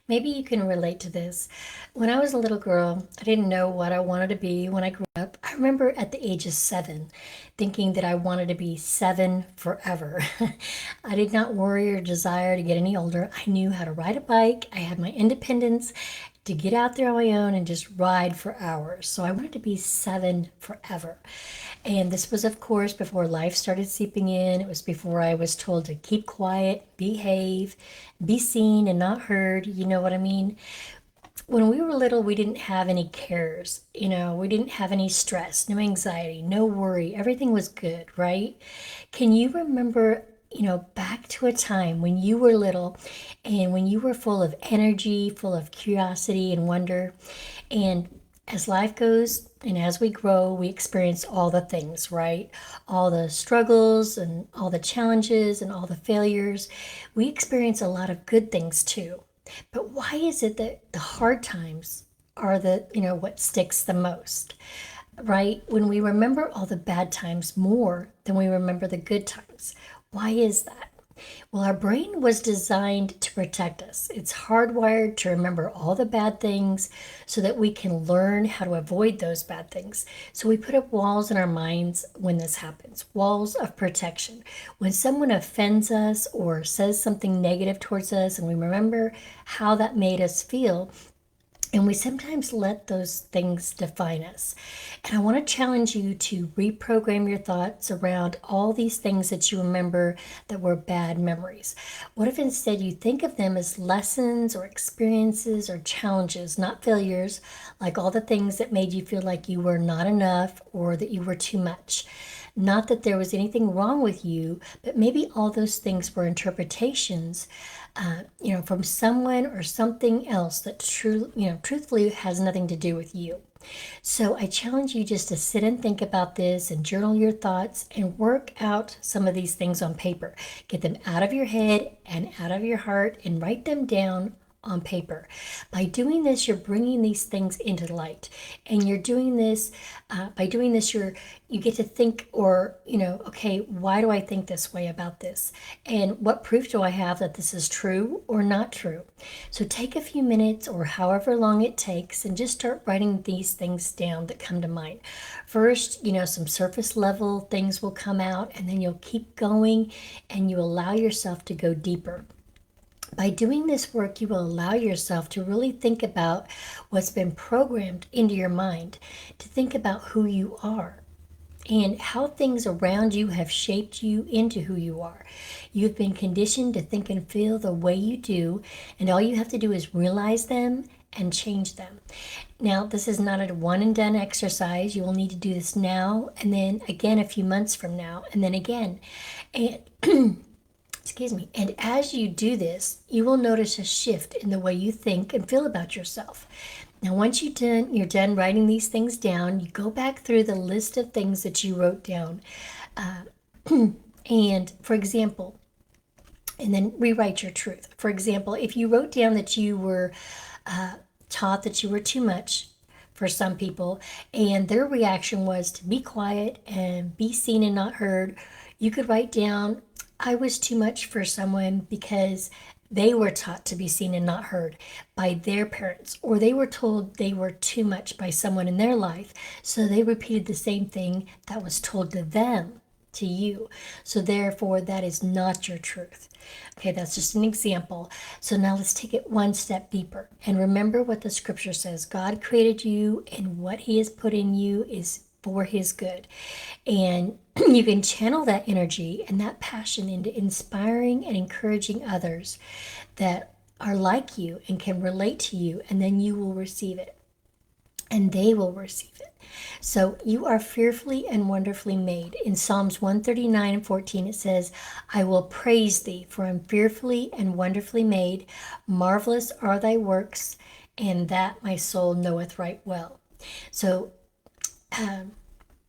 Maybe you can relate to this. When I was a little girl, I didn't know what I wanted to be when I grew up. I remember at the age of 7 thinking that I wanted to be 7 forever. I did not worry or desire to get any older. I knew how to ride a bike, I had my independence to get out there on my own and just ride for hours. So I wanted to be 7 forever. And this was, of course, before life started seeping in. It was before I was told to keep quiet, behave, be seen and not heard. You know what I mean? When we were little, we didn't have any cares. We didn't have any stress, no anxiety, no worry. Everything was good, right? Can you remember, back to a time when you were little and when you were full of energy, full of curiosity and wonder? And as life goes and as we grow, we experience all the things, right? All the struggles and all the challenges and all the failures. We experience a lot of good things too. But why is it that the hard times are what sticks the most, right? When we remember all the bad times more than we remember the good times. Why is that? Well, our brain was designed to protect us. It's hardwired to remember all the bad things so that we can learn how to avoid those bad things. So we put up walls in our minds when this happens, walls of protection. When someone offends us or says something negative towards us and we remember how that made us feel, and we sometimes let those things define us. And I want to challenge you to reprogram your thoughts around all these things that you remember that were bad memories. What if instead you think of them as lessons or experiences or challenges, not failures, like all the things that made you feel like you were not enough or that you were too much? Not that there was anything wrong with you, but maybe all those things were interpretations, from someone or something else that truthfully has nothing to do with you. So I challenge you just to sit and think about this and journal your thoughts and work out some of these things on paper. Get them out of your head and out of your heart and write them down on paper. By doing this, you're bringing these things into light, and you're doing this. By doing this, you get to think, or okay, why do I think this way about this, and what proof do I have that this is true or not true? So take a few minutes, or however long it takes, and just start writing these things down that come to mind. First, some surface level things will come out, and then you'll keep going, and you allow yourself to go deeper. By doing this work, you will allow yourself to really think about what's been programmed into your mind, to think about who you are and how things around you have shaped you into who you are. You've been conditioned to think and feel the way you do, and all you have to do is realize them and change them. Now, this is not a one and done exercise. You will need to do this now and then again a few months from now and then again. And excuse me. And as you do this, you will notice a shift in the way you think and feel about yourself. Now, once you're done writing these things down, you go back through the list of things that you wrote down. And for example, and then rewrite your truth. For example, if you wrote down that you were taught that you were too much for some people, and their reaction was to be quiet and be seen and not heard, you could write down, I was too much for someone because they were taught to be seen and not heard by their parents, or they were told they were too much by someone in their life. So they repeated the same thing that was told to them, to you. So therefore, that is not your truth. Okay, that's just an example. So now let's take it one step deeper and remember what the scripture says. God created you, and what he has put in you is for his good. And you can channel that energy and that passion into inspiring and encouraging others that are like you and can relate to you, and then you will receive it and they will receive it. So you are fearfully and wonderfully made. In Psalms 139:14, it says, I will praise thee, for I'm fearfully and wonderfully made. Marvelous are thy works, and that my soul knoweth right well. So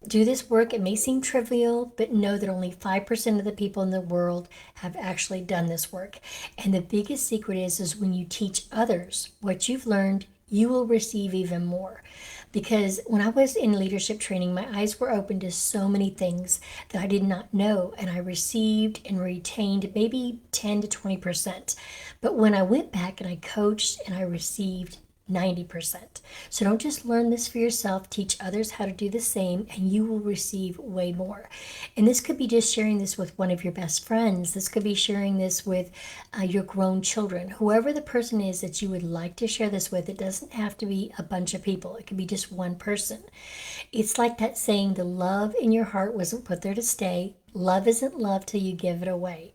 do this work. It may seem trivial, but know that only 5% of the people in the world have actually done this work. And the biggest secret is when you teach others what you've learned, you will receive even more. Because when I was in leadership training, my eyes were open to so many things that I did not know, and I received and retained maybe 10 to 20%. But when I went back and I coached and I received 90%. So don't just learn this for yourself, teach others how to do the same, and you will receive way more. And this could be just sharing this with one of your best friends. This could be sharing this with your grown children. Whoever the person is that you would like to share this with, it doesn't have to be a bunch of people, it could be just one person. It's like that saying, the love in your heart wasn't put there to stay. Love isn't love till you give it away.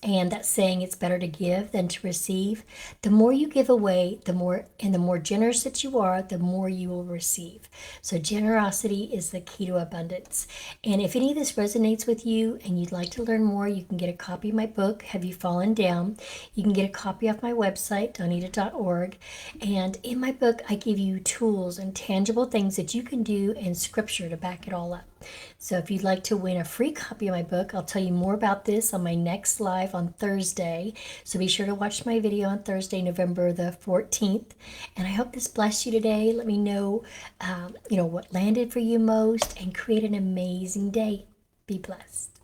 And that saying, it's better to give than to receive. The more you give away, the more, and the more generous that you are, the more you will receive. So generosity is the key to abundance. And if any of this resonates with you and you'd like to learn more, you can get a copy of my book, Have You Fallen Down? You can get a copy off my website, donita.org. And in my book, I give you tools and tangible things that you can do and scripture to back it all up. So if you'd like to win a free copy of my book, I'll tell you more about this on my next live on Thursday. So be sure to watch my video on Thursday, November the 14th. And I hope this blessed you today. Let me know, what landed for you most, and create an amazing day. Be blessed.